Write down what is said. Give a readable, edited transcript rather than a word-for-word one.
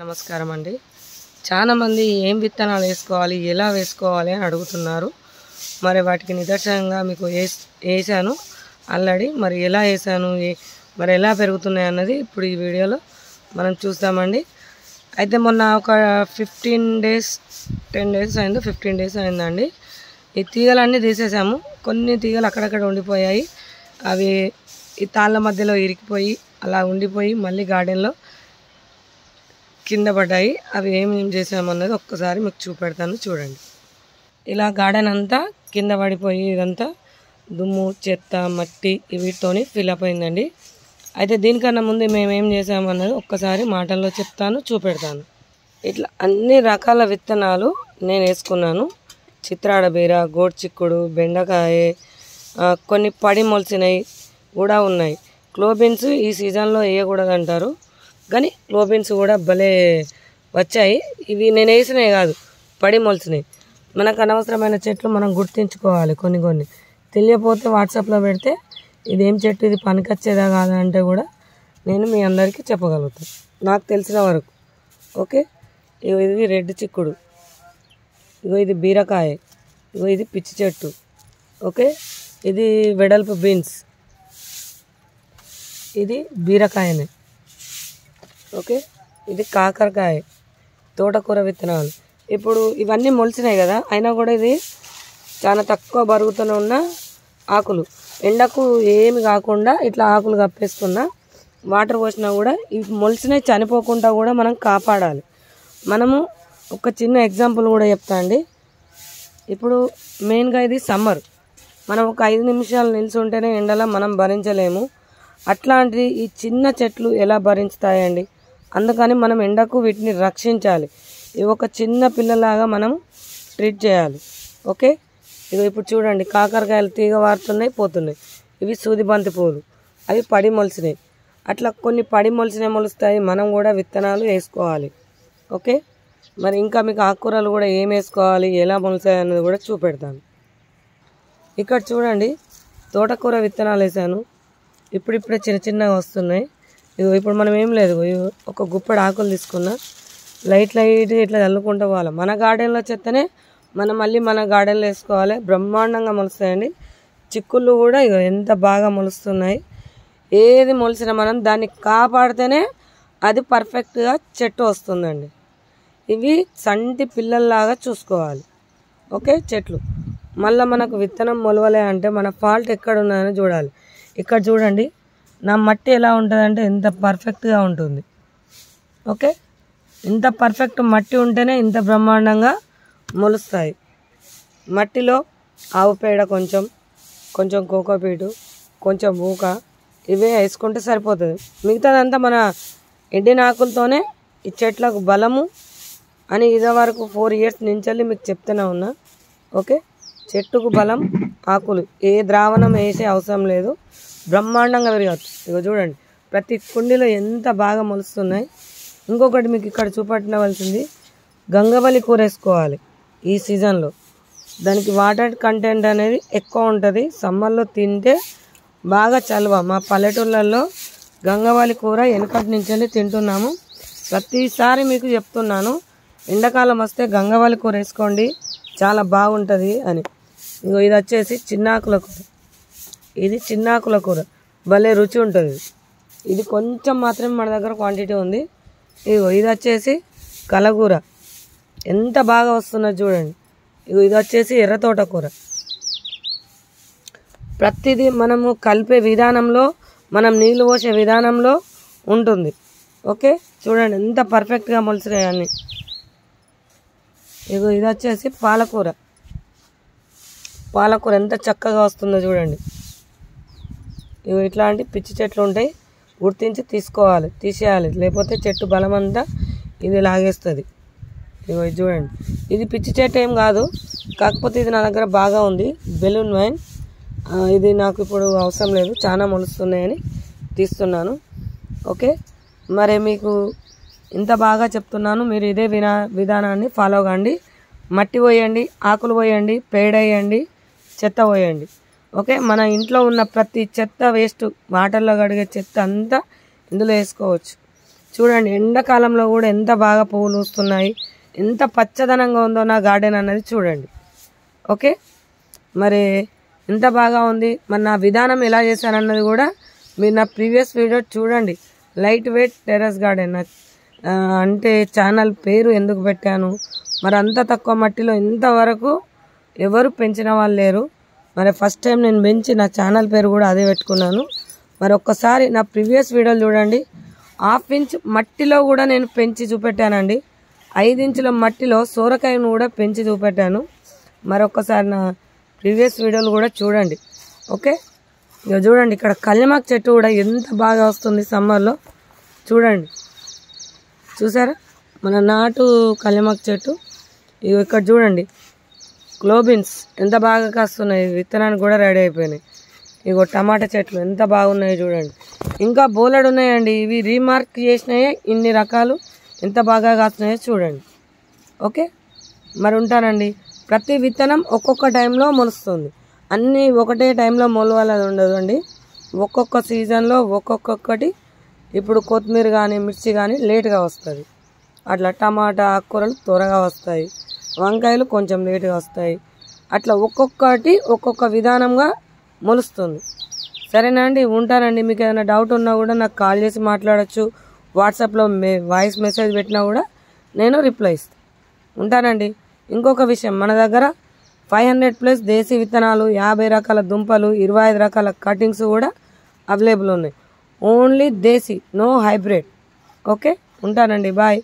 నమస్కారం అండి. చాలా మంది ఏం విత్తనాలు వేసుకోవాలి, ఎలా వేసుకోవాలి అని అడుగుతున్నారు. మరి వాటికి నిదర్శనంగా మీకు వేసాను ఆల్రెడీ. మరి ఎలా వేసాను, మరి ఎలా పెరుగుతున్నాయి అన్నది ఇప్పుడు ఈ వీడియోలో మనం చూస్తామండి. అయితే మొన్న ఒక 15 డేస్ 10 డేస్ అయిందో 15 డేస్ అయిందండి. ఈ తీగలన్నీ తీసేసాము. కొన్ని తీగలు అక్కడక్కడ ఉండిపోయాయి. అవి ఈ తాళ్ళ మధ్యలో ఇరికిపోయి అలా ఉండిపోయి మళ్ళీ గార్డెన్లో కింద పడ్డాయి. అవి ఏం చేసామన్నది ఒక్కసారి మీకు చూపెడతాను, చూడండి. ఇలా గార్డెన్ అంతా కింద పడిపోయి ఇదంతా దుమ్ము, చెత్త, మట్టి వీటితోని ఫిల్అప్ అయిందండి. అయితే దీనికన్నా ముందు మేము ఏం చేసామన్నది ఒక్కసారి మాటల్లో చెప్తాను, చూపెడతాను. ఇట్లా అన్ని రకాల విత్తనాలు నేను వేసుకున్నాను. చిత్రాడ బీర, గోడు చిక్కుడు, బెండకాయ, కొన్ని పడి మొలిసినవి కూడా ఉన్నాయి. క్లోబీన్స్ ఈ సీజన్లో వేయకూడదంటారు, కానీ క్లోబీన్స్ కూడా భలే వచ్చాయి. ఇవి నేను వేసినవి కాదు, పడి మొలిసినవి. మనకు అనవసరమైన చెట్లు మనం గుర్తించుకోవాలి. కొన్ని తెలియపోతే వాట్సాప్లో పెడితే ఇదేం చెట్టు, ఇది పనికొచ్చేదా కాదా అంటే కూడా నేను మీ అందరికీ చెప్పగలుగుతాను నాకు తెలిసిన వరకు. ఓకే, ఇది రెడ్ చిక్కుడు, ఇది బీరకాయ, ఇది పిచ్చి చెట్టు. ఓకే, ఇది వెడల్పు బీన్స్, ఇది బీరకాయనే. ఓకే, ఇది కాకరకాయ, తోటకూర విత్తనాలు. ఇప్పుడు ఇవన్నీ మొలిచినాయి కదా, అయినా కూడా ఇది చాలా తక్కువ బరుగుతూనే ఉన్న ఆకులు. ఎండకు ఏమి కాకుండా ఇట్లా ఆకులు కప్పేస్తున్నా, వాటర్ పోసినా కూడా ఇవి మొలిచినవి చనిపోకుండా కూడా మనం కాపాడాలి. మనము ఒక చిన్న ఎగ్జాంపుల్ కూడా చెప్తా అండి. ఇప్పుడు మెయిన్గా ఇది సమ్మర్, మనం ఒక 5 నిమిషాలు నిల్చుంటేనే ఎండలో మనం భరించలేము. అట్లాంటిది ఈ చిన్న చెట్లు ఎలా భరించుతాయండి? అందుకని మనం ఎండకు వీటిని రక్షించాలి. ఇవి ఒక చిన్న పిల్లలాగా మనం ట్రీట్ చేయాలి. ఓకే, ఇప్పుడు చూడండి, కాకరకాయలు తీగ వారుతున్నాయి, పోతున్నాయి. ఇవి సూది బంతి పూలు, అవి పడి మొలిసినాయి. అట్లా కొన్ని పడి మొలుస్తాయి. మనం కూడా విత్తనాలు వేసుకోవాలి. ఓకే, మరి ఇంకా మీకు ఆకుకూరలు కూడా ఏం వేసుకోవాలి, ఎలా మొలిసాయి అన్నది కూడా చూపెడతాను. ఇక్కడ చూడండి, తోటకూర విత్తనాలు వేసాను. ఇప్పుడిప్పుడే చిన్నగా వస్తున్నాయి. ఇప్పుడు మనం ఏం లేదు, ఒక గుప్పడి ఆకులు తీసుకున్నా, లైట్ ఇట్లా చల్లుకుంటూ పోవాలి. మన గార్డెన్లో చెత్తనే మనం మళ్ళీ మన గార్డెన్లో వేసుకోవాలి. బ్రహ్మాండంగా మొలుస్తాయండి. చిక్కుళ్ళు కూడా ఎంత బాగా మొలుస్తున్నాయి. ఏది మొలిసినా మనం దాన్ని కాపాడితేనే అది పర్ఫెక్ట్గా చెట్టు వస్తుందండి. ఇవి సంటి పిల్లల్లాగా చూసుకోవాలి. ఓకే, చెట్లు మళ్ళీ మనకు విత్తనం మొలవలే అంటే మన ఫాల్ట్ ఎక్కడ ఉన్నదని చూడాలి. ఇక్కడ చూడండి, నా మట్టి ఎలా ఉంటుందంటే ఎంత పర్ఫెక్ట్గా ఉంటుంది. ఓకే, ఇంత పర్ఫెక్ట్ మట్టి ఉంటేనే ఇంత బ్రహ్మాండంగా మొలుస్తాయి. మట్టిలో ఆవు పేడ, కొంచెం కోకోపీటు, కొంచెం ఊక, ఇవే వేసుకుంటే సరిపోతుంది. మిగతాదంతా మన ఎండిన ఆకులతోనే ఈ చెట్లకు బలము అని ఇదివరకు 4 ఇయర్స్ నుంచి మీకు చెప్తూనే ఉన్నా. ఓకే, చెట్టుకు బలం ఆకులు, ఏ ద్రావణం వేసే అవసరం లేదు, బ్రహ్మాండంగా పెరగచ్చు. చూడండి, ప్రతి కుండీలో ఎంత బాగా మొలుస్తున్నాయి. ఇంకొకటి మీకు ఇక్కడ చూపెట్టవలసింది, గంగవల్లి కూర వేసుకోవాలి ఈ సీజన్లో. దానికి వాటర్ కంటెంట్ అనేది ఎక్కువ ఉంటుంది. సమ్మర్లో తింటే బాగా చలువ. మా పల్లెటూళ్ళల్లో గంగవల్లి కూర వెనకటి నుంచి తింటున్నాము. ప్రతిసారి మీకు చెప్తున్నాను, ఎండాకాలం వస్తే గంగవల్లి కూర వేసుకోండి, చాలా బాగుంటుంది అని. ఇది వచ్చేసి చిన్నాకుల కూర. ఇది చిన్నాకుల కూర, భలే రుచి ఉంటుంది. ఇది కొంచెం మాత్రమే మన దగ్గర క్వాంటిటీ ఉంది. ఇది వచ్చేసి కలగూర, ఎంత బాగా వస్తున్నది చూడండి. ఇది వచ్చేసి ఎర్ర తోటకూర. ప్రతిదీ మనము కలిపే విధానంలో, మనం నీళ్ళు పోసే విధానంలో ఉంటుంది. ఓకే, చూడండి ఎంత పర్ఫెక్ట్గా మొలిసినాయి అన్నీ. ఇది వచ్చేసి పాలకూర ఎంత చక్కగా వస్తుందో చూడండి. ఇట్లాంటి పిచ్చి చెట్లు ఉంటాయి, గుర్తించి తీసేయాలి, లేకపోతే చెట్టు బలమంతా ఇది లాగేస్తుంది. ఇది చూడండి, ఇది పిచ్చి చెట్టు ఏం కాదు, కాకపోతే ఇది నా దగ్గర బాగా ఉంది, బెలూన్ వైన్. ఇది నాకు ఇప్పుడు అవసరం లేదు, చాలా మొలుస్తున్నాయని తీస్తున్నాను. ఓకే, మరి మీకు ఇంత బాగా చెప్తున్నాను, మీరు ఇదే విధానాన్ని ఫాలో కండి. మట్టి పోయండి, ఆకులు పోయండి, పేడ వేయండి, చెత్త పోయండి. ఓకే, మన ఇంట్లో ఉన్న ప్రతి చెత్త వేస్ట్, వాటర్లో కడిగే చెత్త అంతా ఇందులో వేసుకోవచ్చు. చూడండి ఎండాకాలంలో కూడా ఎంత బాగా పువ్వులు వస్తున్నాయి, ఎంత పచ్చదనంగా ఉందో నా గార్డెన్ అన్నది చూడండి. ఓకే, మరి ఎంత బాగా ఉంది, మరి నా విధానం ఎలా చేశానన్నది కూడా మీరు నా ప్రీవియస్ వీడియో చూడండి. లైట్ వెయిట్ టెర్రస్ గార్డెన్ అంటే ఛానల్ పేరు ఎందుకు పెట్టాను, మరి అంత తక్కువ మట్టిలో ఇంతవరకు ఎవరు పెంచిన వాళ్ళు లేరు. మరి ఫస్ట్ టైం నేను పెంచి నా ఛానల్ పేరు కూడా అదే పెట్టుకున్నాను. మరి ఒక్కసారి నా ప్రీవియస్ వీడియోలు చూడండి. 1/2 ఇంచ్ మట్టిలో కూడా నేను పెంచి చూపెట్టానండి. 5 ఇంచుల మట్టిలో సోరకాయను కూడా పెంచి చూపెట్టాను. మరొకసారి నా ప్రీవియస్ వీడియోలు కూడా చూడండి. ఓకే, ఇక చూడండి ఇక్కడ కళ్యామాకు చెట్టు కూడా ఎంత బాగా వస్తుంది సమ్మర్లో. చూడండి, చూసారా మన నాటు కళ్యామాకు చెట్టు. ఇవి ఇక్కడ చూడండి క్లోబిన్స్ ఎంత బాగా కాస్తున్నాయి, విత్తనానికి కూడా రెడీ అయిపోయినాయి. ఇగో టమాటా చెట్లు ఎంత బాగున్నాయి చూడండి. ఇంకా బోలెడు ఉన్నాయండి, ఇవి రీమార్క్ చేసినాయే ఇన్ని రకాలు ఎంత బాగా కాస్తున్నాయో చూడండి. ఓకే, మరి ఉంటానండి. ప్రతి విత్తనం ఒక్కొక్క టైంలో మొలుస్తుంది, అన్నీ ఒకటే టైంలో మొలవాలని ఉండదు అండి. ఒక్కొక్క సీజన్లో ఒక్కొక్కటి. ఇప్పుడు కొత్తిమీర కానీ మిర్చి కానీ లేట్గా వస్తుంది, అట్లా టమాటా ఆకుకూరలు త్వరగా వస్తాయి, వంకాయలు కొంచెం లేట్గా వస్తాయి. అట్లా ఒక్కొక్కటి ఒక్కొక్క విధానంగా మొలుస్తుంది. సరేనా అండి, ఉంటానండి. మీకు ఏదైనా డౌట్ ఉన్నా కూడా నాకు కాల్ చేసి మాట్లాడచ్చు. వాట్సాప్లో వాయిస్ మెసేజ్ పెట్టినా కూడా నేను రిప్లై ఇస్తాను. ఉంటానండి. ఇంకొక విషయం, మన దగ్గర 500+ దేశీ విత్తనాలు, 50 రకాల దుంపలు, 25 రకాల కటింగ్స్ కూడా అవైలబుల్ ఉన్నాయి. ఓన్లీ దేశీ, నో హైబ్రిడ్. ఓకే, ఉంటానండి. బాయ్.